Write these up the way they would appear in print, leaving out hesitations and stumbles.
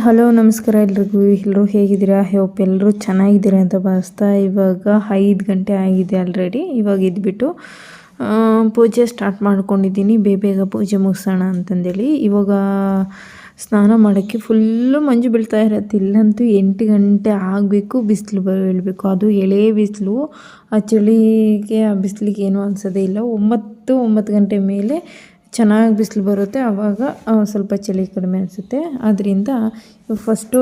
Hello ನಮಸ್ಕಾರ ಎಲ್ಲರೂ ಹೇಗಿದ್ದೀರಾ? ಹೋಪ್ ಎಲ್ಲರೂ ಚೆನ್ನಾಗಿದ್ದೀರಾ ಅಂತ ಭಾವಿಸ್ತಾ ಇವಾಗ 5 ಗಂಟೆ ಆಗಿದೆ ಆಲ್ರೆಡಿ. ಇವಾಗ ಇದ್ಬಿಟ್ಟು ಪೂಜೆ ಸ್ಟಾರ್ಟ್ ಮಾಡ್ಕೊಂಡಿದ್ದೀನಿ, ಬೇಗ ಪೂಜೆ ಮುಗಿಸೋಣ ಅಂತಂದೇಳಿ. ಇವಾಗ ಸ್ನಾನ ಮಾಡೋಕ್ಕೆ ಫುಲ್ಲು ಮಂಜು ಬೀಳ್ತಾ ಇರತ್ತೆ. ಇಲ್ಲಂತೂ 8 ಗಂಟೆ ಆಗಬೇಕು, ಬಿಸಿಲು ಬೀಳಬೇಕು. ಅದು ಎಳೆ ಬಿಸಿಲು. ಆ ಚಳಿಗೆ ಆ ಬಿಸಿಲಿಗೆ ಏನೂ ಅನಿಸೋದೇ ಇಲ್ಲ. 9 ಗಂಟೆ ಮೇಲೆ ಚೆನ್ನಾಗಿ ಬಿಸಿಲು ಬರುತ್ತೆ, ಆವಾಗ ಸ್ವಲ್ಪ ಚಳಿ ಕಡಿಮೆ ಅನಿಸುತ್ತೆ. ಆದ್ದರಿಂದ ಫಸ್ಟು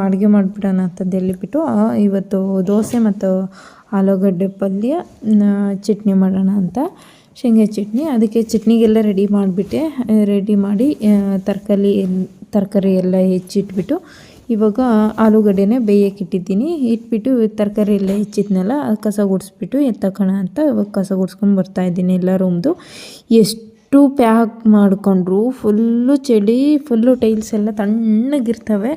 ಅಡುಗೆ ಮಾಡಿಬಿಡೋಣ ಅಂತಂದು ಹೇಳಿಬಿಟ್ಟು ಇವತ್ತು ದೋಸೆ ಮತ್ತು ಆಲೂಗಡ್ಡೆ ಪಲ್ಯ, ಚಟ್ನಿ ಮಾಡೋಣ ಅಂತ, ಶೇಂಗಾ ಚಟ್ನಿ. ಅದಕ್ಕೆ ಚಟ್ನಿಗೆಲ್ಲ ರೆಡಿ ಮಾಡಿ ತರಕಾರಿ ಎಲ್ಲ ಹೆಚ್ಚಿಟ್ಬಿಟ್ಟು ಇವಾಗ ಆಲೂಗಡ್ಡೆನೇ ಬೇಯಕ್ಕೆ ಇಟ್ಬಿಟ್ಟು ತರಕಾರಿ ಎಲ್ಲ ಹೆಚ್ಚಿದ್ನೆಲ್ಲ ಕಸ ಗುಡಿಸ್ಬಿಟ್ಟು ಎತ್ತಕೋಣ ಅಂತ ಇವಾಗ ಕಸ ಗುಡಿಸ್ಕೊಂಡು ಬರ್ತಾಯಿದ್ದೀನಿ. ಎಲ್ಲ ರೂಮ್ದು ಎಷ್ಟು ಪ್ಯಾಕ್ ಮಾಡಿಕೊಂಡ್ರು ಫುಲ್ಲು ಚಳಿ, ಫುಲ್ಲು ಟೈಲ್ಸ್ ಎಲ್ಲ ತಣ್ಣಗಿರ್ತವೆ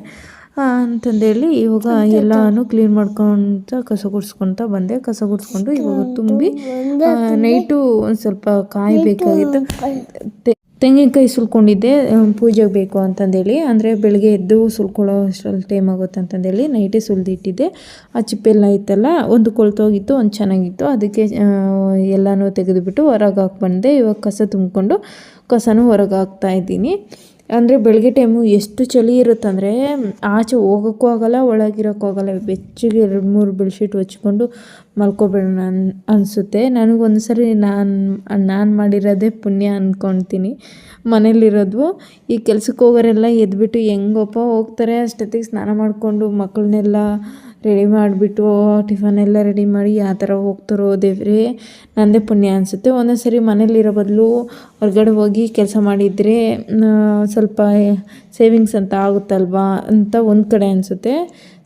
ಅಂತಂದೇಳಿ ಇವಾಗ ಎಲ್ಲನೂ ಕ್ಲೀನ್ ಕಸ ಗುಡಿಸ್ಕೊತ ಬಂದೆ. ಕಸ ಗುಡಿಸ್ಕೊಂಡು ಇವಾಗ ತುಂಬಿ ನೈಟು ಒಂದು ಸ್ವಲ್ಪ ಕಾಯಿ ಬೇಕಾಗಿತ್ತು. ತೆಂಗಿನಕಾಯಿ ಸುಲ್ಕೊಂಡಿದ್ದೆ, ಪೂಜೆಗೆ ಬೇಕು ಅಂತಂದೇಳಿ. ಅಂದರೆ ಬೆಳಗ್ಗೆ ಎದ್ದು ಸುಲ್ಕೊಳ್ಳೋ ಅಷ್ಟರಲ್ಲಿ ಟೈಮ್ ಆಗುತ್ತೆ ಅಂತಂದೇಳಿ ನೈಟೇ ಸುಲಿದಿಟ್ಟಿದ್ದೆ. ಆ ಚಿಪ್ಪೆಲ್ಲ ಇತ್ತಲ್ಲ, ಒಂದು ಕೊಳ್ತೋಗಿತ್ತು, ಒಂದು ಚೆನ್ನಾಗಿತ್ತು. ಅದಕ್ಕೆ ಎಲ್ಲನೂ ತೆಗೆದುಬಿಟ್ಟು ಹೊರಗೆ ಹಾಕಿ ಬಂದೆ. ಇವಾಗ ಕಸ ತುಂಬಿಕೊಂಡು ಕಸನೂ ಹೊರಗೆ ಹಾಕ್ತಾಯಿದ್ದೀನಿ. ಅಂದರೆ ಬೆಳಗ್ಗೆ ಟೈಮು ಎಷ್ಟು ಚಳಿ ಇರುತ್ತಂದರೆ ಆಚೆ ಹೋಗೋಕ್ಕೂ ಆಗೋಲ್ಲ, ಒಳಗಿರೋಕ್ಕೂ ಆಗೋಲ್ಲ. ಬೆಚ್ಚಗೆ 2-3 ಬೆಡ್ಶೀಟ್ ಹೊಚ್ಕೊಂಡು ಮಲ್ಕೊಬೇಡೋಣ ಅನಿಸುತ್ತೆ. ನನಗೊಂದು ಸರಿ ನಾನು ಮಾಡಿರೋದೇ ಪುಣ್ಯ ಅಂದ್ಕೊಳ್ತೀನಿ. ಮನೇಲಿರೋದು ಈ ಕೆಲ್ಸಕ್ಕೆ ಹೋಗೋರೆಲ್ಲ ಎದ್ಬಿಟ್ಟು ಹೆಂಗಪ್ಪ ಹೋಗ್ತಾರೆ, ಅಷ್ಟೊತ್ತಿಗೆ ಸ್ನಾನ ಮಾಡಿಕೊಂಡು ಮಕ್ಕಳನ್ನೆಲ್ಲ ರೆಡಿ ಮಾಡಿಬಿಟ್ಟು ಟಿಫನೆಲ್ಲ ರೆಡಿ ಮಾಡಿ ಆ ಥರ ಹೋಗ್ತಾರೋ ದೇವ್ರೇ, ನನ್ನದೇ ಪುಣ್ಯ ಅನಿಸುತ್ತೆ. ಒಂದೊಂದು ಸರಿ ಮನೇಲಿರೋ ಬದಲು ಹೊರಗಡೆ ಹೋಗಿ ಕೆಲಸ ಮಾಡಿದರೆ ಸ್ವಲ್ಪ ಸೇವಿಂಗ್ಸ್ ಅಂತ ಆಗುತ್ತಲ್ವಾ ಅಂತ ಒಂದು ಕಡೆ ಅನಿಸುತ್ತೆ.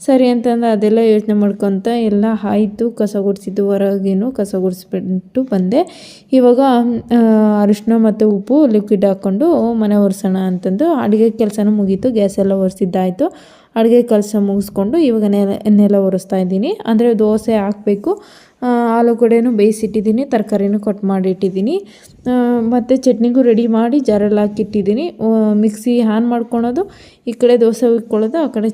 ಸರಿ ಅಂತಂದು ಅದೆಲ್ಲ ಯೋಚನೆ ಮಾಡ್ಕೊತ ಎಲ್ಲ ಆಯಿತು. ಕಸ ಗುಡಿಸಿದ್ದು ಹೊರಗೇನು ಕಸ ಗುಡಿಸ್ಬಿಟ್ಟು ಬಂದೆ. ಇವಾಗ ಅರಿಶಿನ ಮತ್ತು ಉಪ್ಪು ಲಿಕ್ವಿಡ್ ಹಾಕ್ಕೊಂಡು ಮನೆ ಒರೆಸೋಣ ಅಂತಂದು ಅಡುಗೆ ಕೆಲಸನೂ ಮುಗೀತು. ಗ್ಯಾಸ್ ಎಲ್ಲ ಒರೆಸಿದ್ದಾಯಿತು. ಅಡುಗೆ ಕೆಲಸ ಮುಗಿಸ್ಕೊಂಡು ಇವಾಗ ನೆಲ ಒರೆಸ್ತಾ ಇದ್ದೀನಿ. ಅಂದರೆ ದೋಸೆ ಹಾಕಬೇಕು, ಆಲೂಗಡ್ಡೆನೂ ಬೇಯಿಸಿಟ್ಟಿದ್ದೀನಿ, ತರಕಾರಿನೂ ಕಟ್ ಮಾಡಿಟ್ಟಿದ್ದೀನಿ, ಮತ್ತು ಚಟ್ನಿಗೂ ರೆಡಿ ಮಾಡಿ ಜಾರಲ್ಲಿ ಹಾಕಿಟ್ಟಿದ್ದೀನಿ. ಮಿಕ್ಸಿ ಆನ್ ಮಾಡ್ಕೊಳೋದು, ಈ ಕಡೆ ದೋಸೆ ಇಕ್ಕೊಳ್ಳೋದು, ಆ ಕಡೆ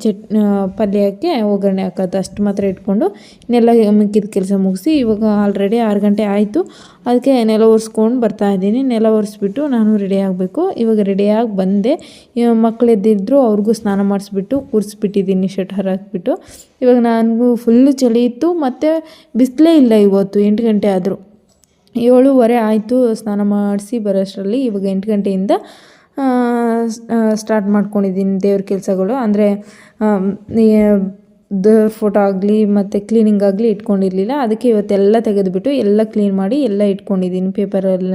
ಪಲ್ಯಕ್ಕೆ ಒಗ್ಗರಣೆ ಹಾಕೋದು, ಅಷ್ಟು ಮಾತ್ರ ಇಟ್ಕೊಂಡು ನೆಲ ಮಿಕ್ಕಿದ ಕೆಲಸ ಮುಗಿಸಿ ಇವಾಗ ಆಲ್ರೆಡಿ 6 ಗಂಟೆ ಆಯಿತು. ಅದಕ್ಕೆ ನೆಲ ಒರೆಸ್ಕೊಂಡು ಬರ್ತಾಯಿದ್ದೀನಿ. ನೆಲ ಒರೆಸ್ಬಿಟ್ಟು ನಾನು ರೆಡಿ ಆಗಬೇಕು. ಇವಾಗ ರೆಡಿಯಾಗಿ ಬಂದೆ. ಮಕ್ಕಳು ಎದ್ದಿದ್ರು, ಅವ್ರಿಗೂ ಸ್ನಾನ ಮಾಡಿಸ್ಬಿಟ್ಟು ಕೂರಿಸ್ಬಿಟ್ಟಿದ್ದೀನಿ ಶಟರ್ ಹಾಕಿಬಿಟ್ಟು. ಇವಾಗ ನನಗೂ ಫುಲ್ಲು ಚಳಿ ಇತ್ತು, ಮತ್ತು ಬಿಸಿಲೇ ಇಲ್ಲ ಇವತ್ತು. 8 ಗಂಟೆ ಆದರೂ 7:15 ಆಯಿತು ಸ್ನಾನ ಮಾಡಿಸಿ ಬರೋಷ್ಟರಲ್ಲಿ. ಇವಾಗ 8 ಗಂಟೆಯಿಂದ ಸ್ಟಾರ್ಟ್ ಮಾಡ್ಕೊಂಡಿದ್ದೀನಿ ದೇವ್ರ ಕೆಲಸಗಳು. ಅಂದರೆ ದೇವ್ರ ಫೋಟೋ ಆಗಲಿ ಮತ್ತು ಕ್ಲೀನಿಂಗ್ ಆಗಲಿ ಇಟ್ಕೊಂಡಿರಲಿಲ್ಲ. ಅದಕ್ಕೆ ಇವತ್ತೆಲ್ಲ ತೆಗೆದುಬಿಟ್ಟು ಎಲ್ಲ ಕ್ಲೀನ್ ಮಾಡಿ ಎಲ್ಲ ಇಟ್ಕೊಂಡಿದ್ದೀನಿ. ಪೇಪರೆಲ್ಲ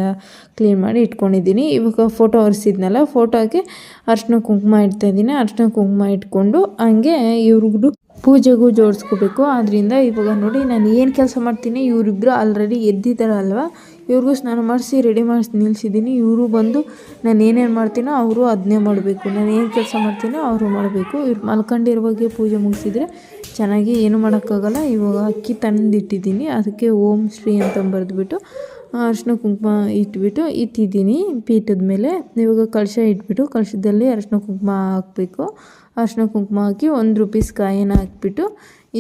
ಕ್ಲೀನ್ ಮಾಡಿ ಇಟ್ಕೊಂಡಿದ್ದೀನಿ. ಇವಾಗ ಫೋಟೋ ಒರೆಸಿದ್ನಲ್ಲ, ಫೋಟೋಗೆ ಅರಿಶಿನ ಕುಂಕುಮ ಇಡ್ತಾಯಿದ್ದೀನಿ. ಅರಿಶಿನ ಕುಂಕುಮ ಇಟ್ಕೊಂಡು ಹಂಗೆ ಇವ್ರಿಗೂ ಪೂಜೆಗೂ ಜೋಡಿಸ್ಕೋಬೇಕು. ಆದ್ದರಿಂದ ಇವಾಗ ನೋಡಿ ನಾನು ಏನು ಕೆಲಸ ಮಾಡ್ತೀನಿ, ಇವರಿಬ್ಬರು ಆಲ್ರೆಡಿ ಎದ್ದಿದ್ದಾರಲ್ವ, ಇವ್ರಿಗೂ ಸ್ನಾನ ಮಾಡಿಸಿ ರೆಡಿ ಮಾಡಿಸಿ ನಿಲ್ಲಿಸಿದ್ದೀನಿ. ಇವರು ಬಂದು ನಾನು ಏನೇನು ಮಾಡ್ತೀನೋ ಅವರು ಅದನ್ನೇ ಮಾಡಬೇಕು, ನಾನು ಏನು ಕೆಲಸ ಮಾಡ್ತೀನೋ ಅವರು ಮಾಡಬೇಕು. ಇವ್ರು ಮಲ್ಕೊಂಡಿರುವಾಗೆ ಪೂಜೆ ಮುಗಿಸಿದರೆ ಚೆನ್ನಾಗಿ ಏನು ಮಾಡೋಕ್ಕಾಗಲ್ಲ. ಇವಾಗ ಅಕ್ಕಿ ತಂದಿಟ್ಟಿದ್ದೀನಿ, ಅದಕ್ಕೆ ಓಂ ಶ್ರೀ ಅಂತ ಬರೆದ್ಬಿಟ್ಟು ಅರಿಶಿನ ಕುಂಕುಮ ಇಟ್ಟಿದ್ದೀನಿ ಪೀಠದ ಮೇಲೆ. ಇವಾಗ ಕಳಶ ಇಟ್ಬಿಟ್ಟು ಕಳಶದಲ್ಲಿ ಅರಿಶಿನ ಕುಂಕುಮ ಹಾಕಬೇಕು. ಅರಿಶಿನ ಕುಂಕುಮ ಹಾಕಿ 1 ರೂಪೀಸ್ ಕಾಯಿನ ಹಾಕ್ಬಿಟ್ಟು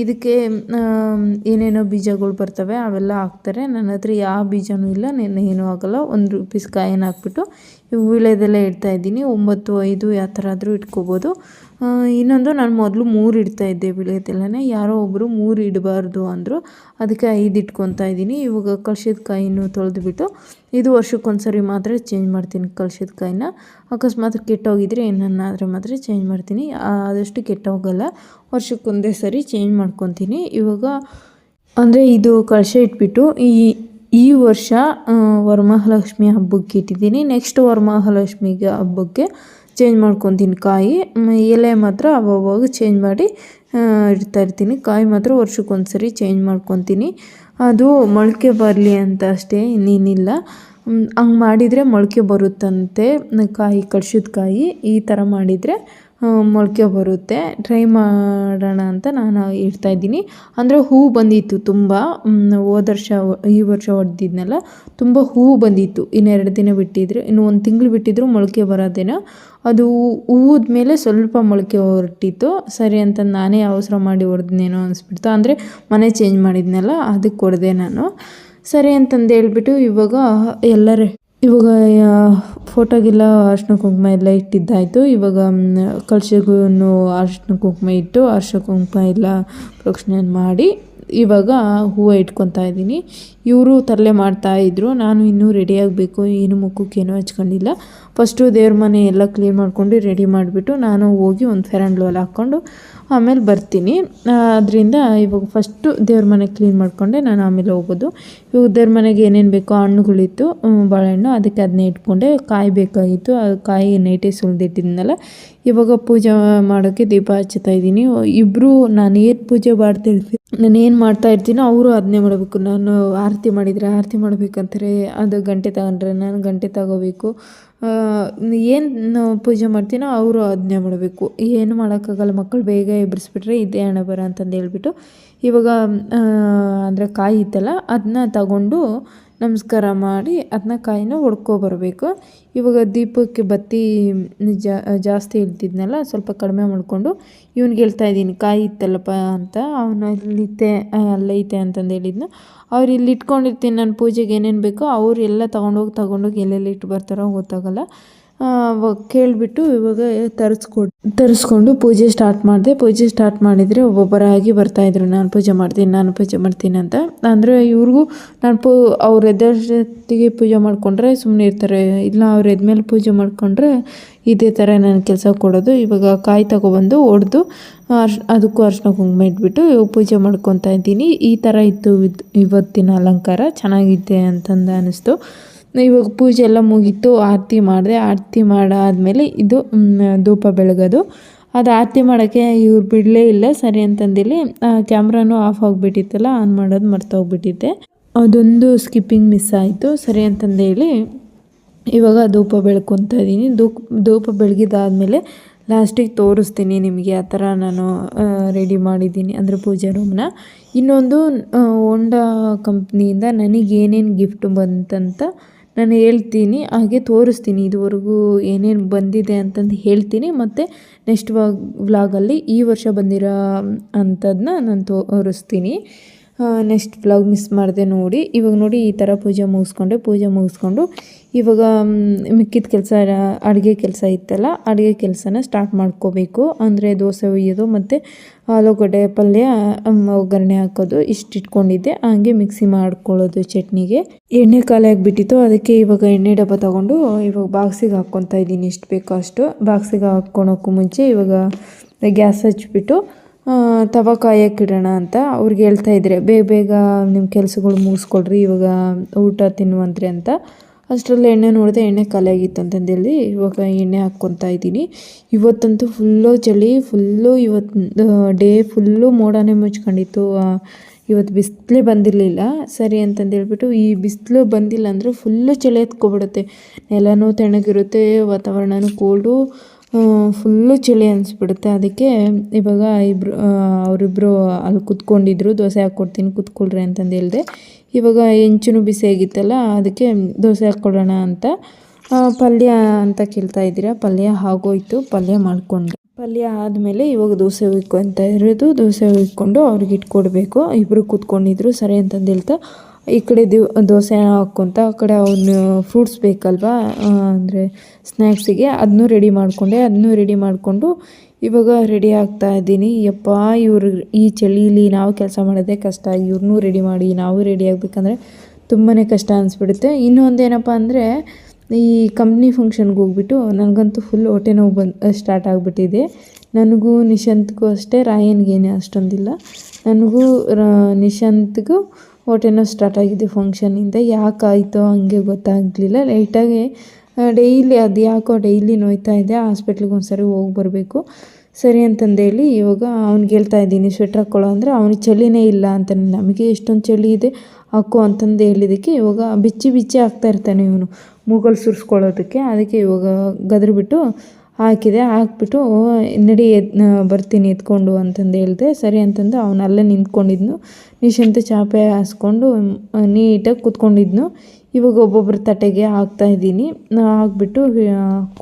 ಇದಕ್ಕೆ ಏನೇನೋ ಬೀಜಗಳು ಬರ್ತವೆ ಅವೆಲ್ಲ ಹಾಕ್ತಾರೆ. ನನ್ನ ಹತ್ರ ಯಾವ ಬೀಜನೂ ಇಲ್ಲ, ಏನೂ ಆಗೋಲ್ಲ. 1 ರೂಪೀಸ್ ಕಾಯಿನ ಹಾಕ್ಬಿಟ್ಟು ವೀಳ್ಯದೆಲ್ಲ ಇಡ್ತಾಯಿದ್ದೀನಿ. 9, 5 ಯಾವ ಥರ ಆದರೂ ಇಟ್ಕೋಬೋದು. ಇನ್ನೊಂದು ನಾನು ಮೊದಲು 3 ಇಡ್ತಾಯಿದ್ದೆ ವೀಳ್ಯದೆಲ್ಲನೇ. ಯಾರೋ ಒಬ್ಬರು 3 ಇಡಬಾರ್ದು ಅಂದರು, ಅದಕ್ಕೆ 5 ಇಟ್ಕೊತಾ ಇದ್ದೀನಿ. ಇವಾಗ ಕಳಶದ ಕಾಯಿನೂ ತೊಳೆದ್ಬಿಟ್ಟು, ಇದು ವರ್ಷಕ್ಕೊಂದ್ಸರಿ ಮಾತ್ರ ಚೇಂಜ್ ಮಾಡ್ತೀನಿ ಕಳಶದ ಕಾಯಿನ. ಅಕಸ್ಮಾತ್ ಕೆಟ್ಟೋಗಿದ್ರೆ ಏನನ್ನಾದರೆ ಮಾತ್ರ ಚೇಂಜ್ ಮಾಡ್ತೀನಿ, ಆದಷ್ಟು ಕೆಟ್ಟೋಗಲ್ಲ. ವರ್ಷಕ್ಕೊಂದೇ ಸರಿ ಚೇಂಜ್ ಮಾಡ್ಕೊತೀನಿ. ಇವಾಗ ಅಂದರೆ ಇದು ಕಳಶ ಇಟ್ಬಿಟ್ಟು ಈ ವರ್ಷ ವರಮಹಾಲಕ್ಷ್ಮಿ ಹಬ್ಬಕ್ಕೆ ಇಟ್ಟಿದ್ದೀನಿ. ನೆಕ್ಸ್ಟ್ ವರಮಹಾಲಕ್ಷ್ಮಿಗೆ ಹಬ್ಬಕ್ಕೆ ಚೇಂಜ್ ಮಾಡ್ಕೊತೀನಿ. ಕಾಯಿ ಎಲೆ ಮಾತ್ರ ಅವಾಗ ಚೇಂಜ್ ಮಾಡಿ ಇಡ್ತಾಯಿರ್ತೀನಿ. ಕಾಯಿ ಮಾತ್ರ ವರ್ಷಕ್ಕೊಂದ್ಸರಿ ಚೇಂಜ್ ಮಾಡ್ಕೊತೀನಿ. ಅದು ಮೊಳಕೆ ಬರಲಿ ಅಂತ ಅಷ್ಟೇ, ಇನ್ನೇನಿಲ್ಲ. ಹಂಗೆ ಮಾಡಿದರೆ ಮೊಳಕೆ ಬರುತ್ತಂತೆ ಕಾಯಿ, ಕಳಶದ ಕಾಯಿ ಈ ಥರ ಮಾಡಿದರೆ ಮೊಳಕೆ ಬರುತ್ತೆ. ಟ್ರೈ ಮಾಡೋಣ ಅಂತ ನಾನು ಇಡ್ತಾಯಿದ್ದೀನಿ. ಅಂದರೆ ಹೂವು ಬಂದಿತ್ತು ತುಂಬ. ಹೋದ ವರ್ಷ ಈ ವರ್ಷ ಹೊಡೆದಿದ್ನಲ್ಲ, ತುಂಬ ಹೂವು ಬಂದಿತ್ತು. ಇನ್ನು 2 ದಿನ ಬಿಟ್ಟಿದ್ರೆ, ಇನ್ನು 1 ತಿಂಗಳು ಬಿಟ್ಟಿದ್ರು ಮೊಳಕೆ ಬರೋದೇನೋ. ಅದು ಹೂವಿದ ಮೇಲೆ ಸ್ವಲ್ಪ ಮೊಳಕೆ ಹೊರಟಿತ್ತು. ಸರಿ ಅಂತ ನಾನೇ ಅವಸರ ಮಾಡಿ ಹೊಡೆದ್ನೇನೋ ಅನಿಸ್ಬಿಡ್ತು. ಅಂದರೆ ಮನೆ ಚೇಂಜ್ ಮಾಡಿದ್ನಲ್ಲ, ಅದಕ್ಕೆ ಹೊಡೆದೆ ನಾನು. ಸರಿ ಅಂತಂದು ಹೇಳ್ಬಿಟ್ಟು ಇವಾಗ ಫೋಟೋಗೆಲ್ಲ ಅರಿಶಿನ ಕುಂಕುಮ ಎಲ್ಲ ಇಟ್ಟಿದ್ದಾಯಿತು. ಇವಾಗ ಕಳಶಗೂ ಅರಿಶಿನ ಕುಂಕುಮ ಇಟ್ಟು ಅರಿಶಿನ ಕುಂಕುಮ ಎಲ್ಲ ಪ್ರೋಕ್ಷಣೆ ಮಾಡಿ ಇವಾಗ ಹೂವು ಇಟ್ಕೊತಾ ಇದ್ದೀನಿ. ಇವರು ತರಲೆ ಮಾಡ್ತಾಯಿದ್ರು. ನಾನು ಇನ್ನೂ ರೆಡಿ ಆಗಬೇಕು, ಏನು ಮುಖಕ್ಕೇನೂ ಹಚ್ಕೊಂಡಿಲ್ಲ. ಫಸ್ಟು ದೇವ್ರ ಮನೆ ಎಲ್ಲ ಕ್ಲೀನ್ ಮಾಡ್ಕೊಂಡು ರೆಡಿ ಮಾಡಿಬಿಟ್ಟು ನಾನು ಹೋಗಿ ಒಂದು ಫೇರ್ ಆ್ಯಂಡ್ ಲವ್ಲಿ ಹಾಕ್ಕೊಂಡು ಆಮೇಲೆ ಬರ್ತೀನಿ. ಅದರಿಂದ ಇವಾಗ ಫಸ್ಟು ದೇವ್ರ ಮನೆ ಕ್ಲೀನ್ ಮಾಡಿಕೊಂಡೆ ನಾನು ಆಮೇಲೆ ಹೋಗೋದು. ಇವಾಗ ದೇವ್ರ ಮನೆಗೆ ಏನೇನು ಬೇಕೋ ಹಣ್ಣುಗಳಿತ್ತು, ಬಾಳೆಹಣ್ಣು, ಅದಕ್ಕೆ ಅದನ್ನೇ ಇಟ್ಕೊಂಡೆ. ಕಾಯಿ ಬೇಕಾಗಿತ್ತು, ಅದು ಕಾಯಿ ನೈಟೇ ಸುಲಿದಿಟ್ಟಿದ್ನಲ್ಲ. ಇವಾಗ ಪೂಜೆ ಮಾಡೋಕ್ಕೆ ದೀಪ ಹಚ್ಚುತ್ತಾ ಇದ್ದೀನಿ. ಇಬ್ಬರು ನಾನು ಏನು ಪೂಜೆ ಮಾಡ್ತಾಯಿರ್ತೀನಿ, ನಾನು ಏನು ಮಾಡ್ತಾಯಿರ್ತೀನೋ ಅವರು ಅದನ್ನೇ ಮಾಡಬೇಕು. ನಾನು ಆರತಿ ಮಾಡಿದರೆ ಆರತಿ ಮಾಡಬೇಕಂತಾರೆ, ಅದು ಗಂಟೆ ತಗೊಂಡ್ರೆ ನಾನು ಗಂಟೆ ತಗೋಬೇಕು. ಏನು ಪೂಜೆ ಮಾಡ್ತೀನೋ ಅವರು ಅದನ್ನೇ ಮಾಡಬೇಕು. ಏನು ಮಾಡೋಕ್ಕಾಗಲ್ಲ, ಮಕ್ಕಳು ಬೇಗ ಎಬ್ಬರಿಸ್ಬಿಟ್ರೆ ಇದೇ ಹಣೆ ಬರ ಅಂತಂದು ಹೇಳ್ಬಿಟ್ಟು ಇವಾಗ ಅಂದರೆ ಕಾಯಿ ಇತ್ತಲ್ಲ ಅದನ್ನ ತಗೊಂಡು ನಮಸ್ಕಾರ ಮಾಡಿ ಅದನ್ನ ಕಾಯಿನ ಹೊಡ್ಕೊಬರ್ಬೇಕು. ಇವಾಗ ದೀಪಕ್ಕೆ ಬತ್ತಿ ಜಾಸ್ತಿ ಇಡ್ತಿದ್ನಲ್ಲ, ಸ್ವಲ್ಪ ಕಡಿಮೆ ಮಾಡಿಕೊಂಡು ಇವ್ನಿಗೆ ಹೇಳ್ತಾಯಿದ್ದೀನಿ, ಕಾಯಿ ಇತ್ತಲ್ಲಪ್ಪ ಅಂತ. ಅವನು ಅಲ್ಲೈತೆ ಅಂತಂದು ಹೇಳಿದ್ನು. ಅವ್ರು ಇಲ್ಲಿ ಇಟ್ಕೊಂಡಿರ್ತೀನಿ ನಾನು ಪೂಜೆಗೆ ಏನೇನು ಬೇಕೋ, ಅವ್ರು ಎಲ್ಲ ತೊಗೊಂಡೋಗಿ ಎಲ್ಲೆಲ್ಲಿ ಇಟ್ಟು ಬರ್ತಾರೋ ಗೊತ್ತಾಗಲ್ಲ. ಕೇಳಿಬಿಟ್ಟು ಇವಾಗ ತರಿಸ್ಕೊಂಡು ಪೂಜೆ ಸ್ಟಾರ್ಟ್ ಮಾಡಿದೆ. ಪೂಜೆ ಸ್ಟಾರ್ಟ್ ಮಾಡಿದರೆ ಒಬ್ಬೊಬ್ಬರಾಗಿ ಬರ್ತಾಯಿದ್ರು, ನಾನು ಪೂಜೆ ಮಾಡ್ತೀನಿ ಅಂತ. ಅಂದರೆ ಇವ್ರಿಗೂ ನಾನು ಅವ್ರು ಎದ್ದೊತ್ತಿಗೆ ಪೂಜೆ ಮಾಡಿಕೊಂಡ್ರೆ ಸುಮ್ಮನೆ ಇರ್ತಾರೆ, ಇಲ್ಲ ಅವ್ರು ಎದ್ಮೇಲೆ ಪೂಜೆ ಮಾಡಿಕೊಂಡ್ರೆ ಇದೇ ಥರ ನಾನು ಕೆಲಸ ಕೊಡೋದು. ಇವಾಗ ಕಾಯಿ ತಗೊಬಂದು ಹೊಡೆದು ಅದಕ್ಕೂ ಅರಿಶಿನ ಕುಂಕುಮ ಇಟ್ಬಿಟ್ಟು ಇವಾಗ ಪೂಜೆ ಮಾಡ್ಕೊತಾ ಇದ್ದೀನಿ. ಈ ಥರ ಇತ್ತು ಇವತ್ತಿನ ಅಲಂಕಾರ, ಚೆನ್ನಾಗಿದೆ ಅಂತಂದು ಅನ್ನಿಸ್ತು. ಇವಾಗ ಪೂಜೆ ಎಲ್ಲ ಮುಗೀತು, ಆರತಿ ಮಾಡಿದೆ. ಆರತಿ ಮಾಡಾದಮೇಲೆ ಇದು ಧೂಪ ಬೆಳಗೋದು. ಅದು ಆರತಿ ಮಾಡೋಕ್ಕೆ ಇವ್ರು ಬಿಡಲೇ ಇಲ್ಲ. ಸರಿ ಅಂತಂದೇಳಿ ಕ್ಯಾಮ್ರಾನು ಆಫ್ ಆಗಿಬಿಟ್ಟಿತ್ತಲ್ಲ, ಆನ್ ಮಾಡೋದು ಮರ್ತೋಗ್ಬಿಟ್ಟಿದ್ದೆ. ಅದೊಂದು ಸ್ಕಿಪ್ಪಿಂಗ್ ಮಿಸ್ ಆಯಿತು. ಸರಿ ಅಂತಂದೇಳಿ ಇವಾಗ ಧೂಪ ಬೆಳ್ಕೊತಾ ಇದ್ದೀನಿ. ಧೂಪ ಬೆಳಗಿದಾದ್ಮೇಲೆ ಲಾಸ್ಟಿಗೆ ತೋರಿಸ್ತೀನಿ ನಿಮಗೆ ಆ ಥರ ನಾನು ರೆಡಿ ಮಾಡಿದ್ದೀನಿ, ಅಂದರೆ ಪೂಜೆ ರೂಮ್ನ. ಇನ್ನೊಂದು ಹೋಂಡಾ ಕಂಪ್ನಿಯಿಂದ ನನಗೇನೇನು ಗಿಫ್ಟ್ ಬಂತಂತ ನಾನು ಹೇಳ್ತೀನಿ, ಹಾಗೆ ತೋರಿಸ್ತೀನಿ. ಇದುವರೆಗೂ ಏನೇನು ಬಂದಿದೆ ಅಂತಂದು ಹೇಳ್ತೀನಿ. ಮತ್ತು ನೆಕ್ಸ್ಟ್ ವ್ಲಾಗಲ್ಲಿ ಈ ವರ್ಷ ಬಂದಿರೋ ಅಂಥದ್ದನ್ನ ನಾನು ತೋರಿಸ್ತೀನಿ. ನೆಕ್ಸ್ಟ್ ವ್ಲಾಗ್ ಮಿಸ್ ಮಾಡಿದೆ ನೋಡಿ. ಇವಾಗ ನೋಡಿ ಈ ಥರ ಪೂಜೆ ಮುಗಿಸ್ಕೊಂಡು ಇವಾಗ ಮಿಕ್ಕಿದ ಕೆಲಸ, ಅಡುಗೆ ಕೆಲಸ ಇತ್ತಲ್ಲ, ಅಡುಗೆ ಕೆಲಸನ ಸ್ಟಾರ್ಟ್ ಮಾಡ್ಕೋಬೇಕು. ಅಂದರೆ ದೋಸೆ ಹುಯ್ಯೋದು ಮತ್ತು ಆಲೂಗಡ್ಡೆ ಪಲ್ಯ ಒಗ್ಗರಣೆ ಹಾಕೋದು ಇಷ್ಟು ಇಟ್ಕೊಂಡಿದ್ದೆ. ಹಾಗೆ ಮಿಕ್ಸಿ ಮಾಡ್ಕೊಳ್ಳೋದು ಚಟ್ನಿಗೆ. ಎಣ್ಣೆ ಖಾಲಿ ಆಗಿಬಿಟ್ಟಿತ್ತು, ಅದಕ್ಕೆ ಇವಾಗ ಎಣ್ಣೆ ಡಬ್ಬ ತೊಗೊಂಡು ಇವಾಗ ಬಾಕ್ಸಿಗೆ ಹಾಕ್ಕೊತಾ ಇದ್ದೀನಿ. ಇಷ್ಟು ಬೇಕೋ ಅಷ್ಟು ಬಾಕ್ಸಿಗೆ ಹಾಕ್ಕೊಳೋಕ್ಕೂ ಮುಂಚೆ ಇವಾಗ ಗ್ಯಾಸ್ ಹಚ್ಬಿಟ್ಟು ತವ ಕಾಯಕ್ಕಿಡೋಣ ಅಂತ ಅವ್ರಿಗೆ ಹೇಳ್ತಾಯಿದ್ರೆ, ಬೇಗ ನಿಮ್ಮ ಕೆಲಸಗಳು ಮುಗಿಸ್ಕೊಳ್ರಿ, ಇವಾಗ ಊಟ ತಿನ್ನುವಂತ್ರಿ ಅಂತ. ಅಷ್ಟರಲ್ಲಿ ಎಣ್ಣೆ ನೋಡಿದೆ, ಎಣ್ಣೆ ಖಾಲಿ ಆಗಿತ್ತು ಅಂತಂದೇಳಿ ಇವಾಗ ಎಣ್ಣೆ ಹಾಕ್ಕೊತಾ ಇದ್ದೀನಿ. ಇವತ್ತಂತೂ ಫುಲ್ಲು ಚಳಿ, ಇವತ್ತು ಡೇ ಫುಲ್ಲು ಮೋಡನೇ ಮುಚ್ಕೊಂಡಿತ್ತು. ಇವತ್ತು ಬಿಸಿಲೇ ಬಂದಿರಲಿಲ್ಲ. ಸರಿ ಅಂತಂದೇಳ್ಬಿಟ್ಟು ಈ ಬಿಸಿಲು ಬಂದಿಲ್ಲ ಅಂದರೆ ಫುಲ್ಲು ಚಳಿ ಎತ್ಕೊಬಿಡುತ್ತೆ. ನೆಲನೂ ತಣ್ಣಗಿರುತ್ತೆ, ವಾತಾವರಣನೂ ಕೋಲ್ಡು, ಫುಲ್ಲು ಚಳಿ ಅನಿಸ್ಬಿಡುತ್ತೆ. ಅದಕ್ಕೆ ಇವಾಗ ಅವರಿಬ್ಬರು ಅಲ್ಲಿ ಕುತ್ಕೊಂಡಿದ್ರು, ದೋಸೆ ಹಾಕ್ಕೊಡ್ತೀನಿ ಕುತ್ಕೊಳ್ರಿ ಅಂತಂದು ಹೇಳಿದೆ. ಇವಾಗ ಹೆಂಚು ಬಿಸಿ ಆಗಿತ್ತಲ್ಲ, ಅದಕ್ಕೆ ದೋಸೆ ಹಾಕ್ಕೊಡೋಣ ಅಂತ. ಪಲ್ಯ ಅಂತ ಕೇಳ್ತಾ ಇದ್ದೀರಾ, ಪಲ್ಯ ಆಗೋಯ್ತು, ಪಲ್ಯ ಮಾಡಿಕೊಂಡೆ. ಪಲ್ಯ ಆದಮೇಲೆ ಇವಾಗ ದೋಸೆ ಹುಯ್ಕೊಂತ ಇರೋದು. ದೋಸೆ ಹುಯ್ಕೊಂಡು ಅವ್ರಿಗೆ ಇಟ್ಕೊಡ್ಬೇಕು. ಇಬ್ಬರು ಕೂತ್ಕೊಂಡಿದ್ರು. ಸರಿ ಅಂತಂದು ಹೇಳ್ತಾ ಈ ಕಡೆ ದೋಸೆ ಹಾಕ್ಕೊತ ಆ ಕಡೆ ಅವನು ಫ್ರೂಟ್ಸ್ ಬೇಕಲ್ವಾ, ಅಂದರೆ ಸ್ನ್ಯಾಕ್ಸಿಗೆ ಅದನ್ನೂ ರೆಡಿ ಮಾಡಿಕೊಂಡು ಇವಾಗ ರೆಡಿ ಆಗ್ತಾ ಇದ್ದೀನಿ. ಯಪ್ಪ, ಇವರು ಈ ಚಳಿಲಿ ನಾವು ಕೆಲಸ ಮಾಡೋದೇ ಕಷ್ಟ, ಇವ್ರನ್ನೂ ರೆಡಿ ಮಾಡಿ ನಾವು ರೆಡಿ ಆಗಬೇಕಂದ್ರೆ ತುಂಬಾ ಕಷ್ಟ ಅನಿಸ್ಬಿಡುತ್ತೆ. ಇನ್ನೊಂದೇನಪ್ಪ ಅಂದರೆ ಈ ಕಂಪ್ನಿ ಫಂಕ್ಷನ್ಗೆ ಹೋಗ್ಬಿಟ್ಟು ನನಗಂತೂ ಫುಲ್ ಹೊಟ್ಟೆ ನೋವು ಸ್ಟಾರ್ಟ್ ಆಗಿಬಿಟ್ಟಿದೆ. ನನಗೂ ನಿಶಾಂತ್ಗೂ ಅಷ್ಟೇ, ರಾಯನ್ಗೇನೆ ಅಷ್ಟೊಂದಿಲ್ಲ. ನನಗೂ ನಿಶಾಂತ್ಗೂ ಹೊಟ್ಟೆ ನೋವು ಸ್ಟಾರ್ಟ್ ಆಗಿದೆ ಫಂಕ್ಷನಿಂದ. ಯಾಕಾಯಿತೋ ಹಂಗೆ ಗೊತ್ತಾಗಲಿಲ್ಲ. ಲೈಟಾಗಿ ಡೈಲಿ ಅದು ಯಾಕೋ ಡೈಲಿ ನೋಯ್ತಾ ಇದೆ. ಹಾಸ್ಪಿಟ್ಲಿಗೆ ಒಂದ್ಸರಿ ಹೋಗಿ ಬರಬೇಕು. ಸರಿ ಅಂತಂದೇಳಿ ಇವಾಗ ಅವ್ನಿಗೆ ಹೇಳ್ತಾ ಇದ್ದೀನಿ ಸ್ವೆಟ್ರ್ ಹಾಕ್ಕೊಳ್ಳೋ ಅಂದರೆ ಅವ್ನಿಗೆ ಚಳಿನೇ ಇಲ್ಲ ಅಂತ. ನಮಗೆ ಎಷ್ಟೊಂದು ಚಳಿ ಇದೆ ಹಾಕೋ ಅಂತಂದು ಹೇಳಿದ್ದಕ್ಕೆ ಇವಾಗ ಬಿಚ್ಚಿ ಹಾಕ್ತಾ ಇರ್ತಾನೆ ಇವನು ಮೂಗಲ್ಲಿ ಸುರಿಸ್ಕೊಳ್ಳೋದಕ್ಕೆ. ಅದಕ್ಕೆ ಇವಾಗ ಗದ್ರಬಿಟ್ಟು ಹಾಕಿದೆ. ಹಾಕ್ಬಿಟ್ಟು ನಡಿ ಬರ್ತೀನಿ ಎತ್ಕೊಂಡು ಅಂತಂದು ಹೇಳಿದೆ. ಸರಿ ಅಂತಂದು ಅವನು ಅಲ್ಲೇ ನಿಂತ್ಕೊಂಡಿದ್ನು. ನಿಶಾಂತ ಚಾಪೆ ಹಾಸ್ಕೊಂಡು ನೀಟಾಗಿ ಕೂತ್ಕೊಂಡಿದ್ನು. ಇವಾಗ ಒಬ್ಬೊಬ್ಬರು ತಟ್ಟೆಗೆ ಹಾಕ್ತಾಯಿದ್ದೀನಿ. ಹಾಕ್ಬಿಟ್ಟು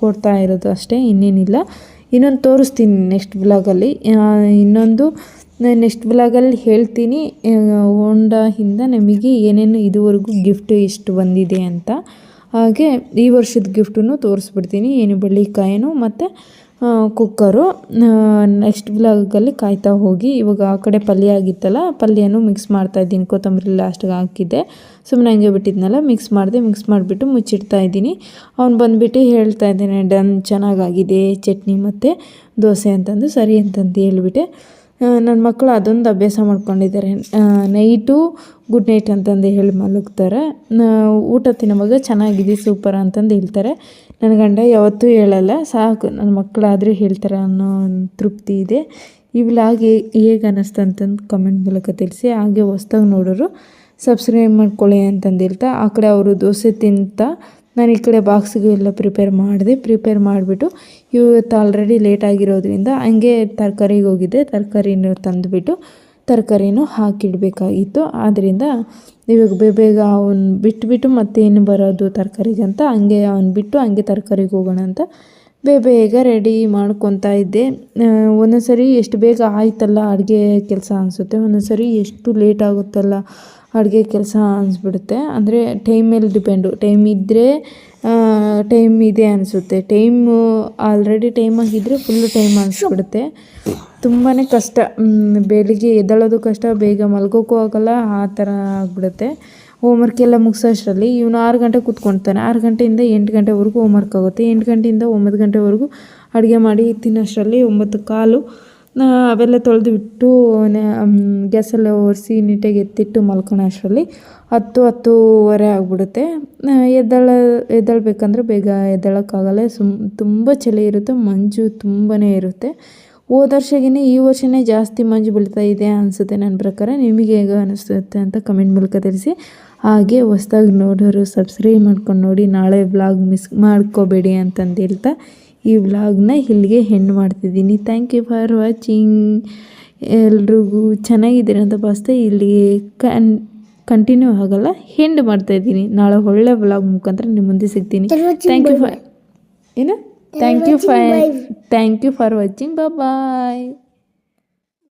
ಕೊಡ್ತಾ ಇರೋದು ಅಷ್ಟೇ, ಇನ್ನೇನಿಲ್ಲ. ಇನ್ನೊಂದು ತೋರಿಸ್ತೀನಿ ನೆಕ್ಸ್ಟ್ ವ್ಲಾಗಲ್ಲಿ. ಇನ್ನೊಂದು ನೆಕ್ಸ್ಟ್ ವ್ಲಾಗಲ್ಲಿ ಹೇಳ್ತೀನಿ ಹೋಂಡಾಯಿಂದ ನಮಗೆ ಏನೇನು ಇದುವರೆಗೂ ಗಿಫ್ಟ್ ಇಷ್ಟು ಬಂದಿದೆ ಅಂತ. ಹಾಗೆ ಈ ವರ್ಷದ ಗಿಫ್ಟನ್ನು ತೋರಿಸ್ಬಿಡ್ತೀನಿ, ಏನು ಬಳ್ಳಿಕಾಯಿನೂ ಮತ್ತು ಕುಕ್ಕರು. ನೆಕ್ಸ್ಟ್ ವ್ಲಾಗಲ್ಲಿ ಕಾಯ್ತಾ ಹೋಗಿ. ಇವಾಗ ಆ ಕಡೆ ಪಲ್ಯ ಆಗಿತ್ತಲ್ಲ, ಪಲ್ಯನೂ ಮಿಕ್ಸ್ ಮಾಡ್ತಾಯಿದ್ದೀನಿ. ಕೊತ್ತಂಬರಿ ಲಾಸ್ಟಿಗೆ ಹಾಕಿದ್ದೆ, ಸುಮ್ಮನೆ ಹಂಗೆ ಬಿಟ್ಟಿದ್ನಲ್ಲ, ಮಿಕ್ಸ್ ಮಾಡಿಬಿಟ್ಟು ಮುಚ್ಚಿಡ್ತಾಯಿದ್ದೀನಿ. ಅವ್ನು ಬಂದುಬಿಟ್ಟು ಹೇಳ್ತಾ ಇದ್ದಾನೆ ಡನ್, ಚೆನ್ನಾಗಾಗಿದೆ ಚಟ್ನಿ ಮತ್ತು ದೋಸೆ ಅಂತಂದು. ಸರಿ ಅಂತಂದು ಹೇಳ್ಬಿಟ್ಟೆ. ನನ್ನ ಮಕ್ಕಳು ಅದೊಂದು ಅಭ್ಯಾಸ ಮಾಡ್ಕೊಂಡಿದ್ದಾರೆ, ನೈಟು ಗುಡ್ ನೈಟ್ ಅಂತಂದು ಹೇಳಿ ಮಲಗ್ತಾರೆ. ಊಟ ತಿನ್ನೋವಾಗ ಚೆನ್ನಾಗಿದೆ ಸೂಪರ್ ಅಂತಂದು ಹೇಳ್ತಾರೆ. ನನ್ನ ಗಂಡ ಯಾವತ್ತೂ ಹೇಳಲ್ಲ, ಸಾಕು ನನ್ನ ಮಕ್ಕಳಾದರೆ ಹೇಳ್ತಾರೆ ಅನ್ನೋ ತೃಪ್ತಿ ಇದೆ. ಈ ವ್ಲಾಗ್ ಹೇಗೆ ಅನ್ನಿಸ್ತು ಅಂತಂದು ಕಮೆಂಟ್ ಮೂಲಕ ತಿಳಿಸಿ. ಹಾಗೆ ಹೊಸ್ದಾಗಿ ನೋಡೋರು ಸಬ್ಸ್ಕ್ರೈಬ್ ಮಾಡ್ಕೊಳ್ಳಿ ಅಂತಂದು ಹೇಳ್ತಾ, ಆ ಕಡೆ ಅವರು ದೋಸೆ ತಿಂತ ನಾನು ಈ ಕಡೆ ಬಾಕ್ಸಿಗೆ ಎಲ್ಲ ಪ್ರಿಪೇರ್ ಮಾಡಿಬಿಟ್ಟು ಇವತ್ತು ಆಲ್ರೆಡಿ ಲೇಟ್ ಆಗಿರೋದ್ರಿಂದ ಹಂಗೆ ತರಕಾರಿಗೆ ಹೋಗಿದ್ದೆ. ತರಕಾರಿನ ತಂದುಬಿಟ್ಟು ತರಕಾರಿನೂ ಹಾಕಿಡಬೇಕಾಗಿತ್ತು. ಆದ್ದರಿಂದ ಇವಾಗ ಬೇಗ ಅವನು ಬಿಟ್ಬಿಟ್ಟು ಮತ್ತೇನು ಬರೋದು ತರಕಾರಿಗೆ ಅಂತ ಹಂಗೆ ಅವ್ನು ಬಿಟ್ಟು ಹಂಗೆ ತರಕಾರಿಗೆ ಹೋಗೋಣ ಅಂತ ಬೇಗ ರೆಡಿ ಮಾಡ್ಕೊತಾ ಇದ್ದೆ. ಒಂದೊಂದು ಸರಿ ಎಷ್ಟು ಬೇಗ ಆಯ್ತಲ್ಲ ಅಡುಗೆ ಕೆಲಸ ಅನಿಸುತ್ತೆ, ಒಂದೊಂದು ಸರಿ ಎಷ್ಟು ಲೇಟ್ ಆಗುತ್ತಲ್ಲ ಅಡುಗೆ ಕೆಲಸ ಅನಿಸ್ಬಿಡುತ್ತೆ. ಅಂದರೆ ಟೈಮ್ ಮೇಲೆ ಡಿಪೆಂಡು. ಟೈಮ್ ಇದ್ದರೆ ಟೈಮ್ ಇದೆ ಅನಿಸುತ್ತೆ, ಟೈಮು ಆಲ್ರೆಡಿ ಟೈಮ್ ಆಗಿದ್ದರೆ ಫುಲ್ಲು ಟೈಮ್ ಅನಿಸ್ಬಿಡುತ್ತೆ. ತುಂಬಾ ಕಷ್ಟ, ಬೆಳಿಗ್ಗೆ ಎದ್ದೇಳೋದು ಕಷ್ಟ, ಬೇಗ ಮಲ್ಗೋಕ್ಕೂ ಆಗೋಲ್ಲ, ಆ ಥರ ಆಗಿಬಿಡುತ್ತೆ. ಹೋಮ್ವರ್ಕ್ ಎಲ್ಲ ಮುಗಿಸೋಷ್ಟರಲ್ಲಿ ಇವನು 6 ಗಂಟೆ ಕೂತ್ಕೊಳ್ತಾನೆ. 6 ಗಂಟೆಯಿಂದ 8 ಗಂಟೆವರೆಗೂ ಹೋಮ್ವರ್ಕ್ ಆಗುತ್ತೆ. 8 ಗಂಟೆಯಿಂದ 9 ಗಂಟೆವರೆಗೂ ಅಡುಗೆ ಮಾಡಿ ತಿನ್ನೋಷ್ಟರಲ್ಲಿ 9:15. ಅವೆಲ್ಲ ತೊಳೆದುಬಿಟ್ಟು ಗ್ಯಾಸೆಲ್ಲ ಒರೆಸಿ ನೀಟಾಗಿ ಎತ್ತಿಟ್ಟು ಮಲ್ಕೊಳ್ಳೋ ಅಷ್ಟರಲ್ಲಿ 10-10:30 ಆಗಿಬಿಡುತ್ತೆ. ಎದ್ದೇಳಬೇಕಂದ್ರೆ ಬೇಗ ಎದ್ದೇಳೋಕ್ಕಾಗಲ್ಲ. ತುಂಬ ಚಳಿ ಇರುತ್ತೆ, ಮಂಜು ತುಂಬಾ ಇರುತ್ತೆ. ಹೋದ ವರ್ಷಗಿಂತ ಈ ವರ್ಷವೇ ಜಾಸ್ತಿ ಮಂಜು ಬೀಳ್ತಾ ಇದೆ ಅನಿಸುತ್ತೆ ನನ್ನ ಪ್ರಕಾರ. ನಿಮಗೆ ಹೇಗೆ ಅನಿಸುತ್ತೆ ಅಂತ ಕಮೆಂಟ್ ಮೂಲಕ ತಿಳಿಸಿ. ಹಾಗೆ ಹೊಸ್ದಾಗಿ ನೋಡೋರು ಸಬ್ಸ್ಕ್ರೈಬ್ ಮಾಡ್ಕೊಂಡು ನೋಡಿ. ನಾಳೆ ವ್ಲಾಗ್ ಮಿಸ್ ಮಾಡ್ಕೋಬೇಡಿ ಅಂತಂದು ಹೇಳ್ತಾ ಈ ವ್ಲಾಗ್ನ ಇಲ್ಲಿಗೆ ಹೆಣ್ಣು ಮಾಡ್ತಿದ್ದೀನಿ. Thank you for watching. ಎಲ್ರಿಗೂ ಚೆನ್ನಾಗಿದ್ದೀರ ಅಂತ ಭಾವಿಸ್ತಾ ಇಲ್ಲಿಗೆ ಕಂಟಿನ್ಯೂ ಆಗಲ್ಲ, ಹೆಂಡ್ ಮಾಡ್ತಾಯಿದ್ದೀನಿ. ನಾಳೆ ಒಳ್ಳೆ ವ್ಲಾಗ್ ಮುಖಾಂತರ ನಿಮ್ಮ ಮುಂದೆ ಸಿಗ್ತೀನಿ. Thank you for watching. Bye.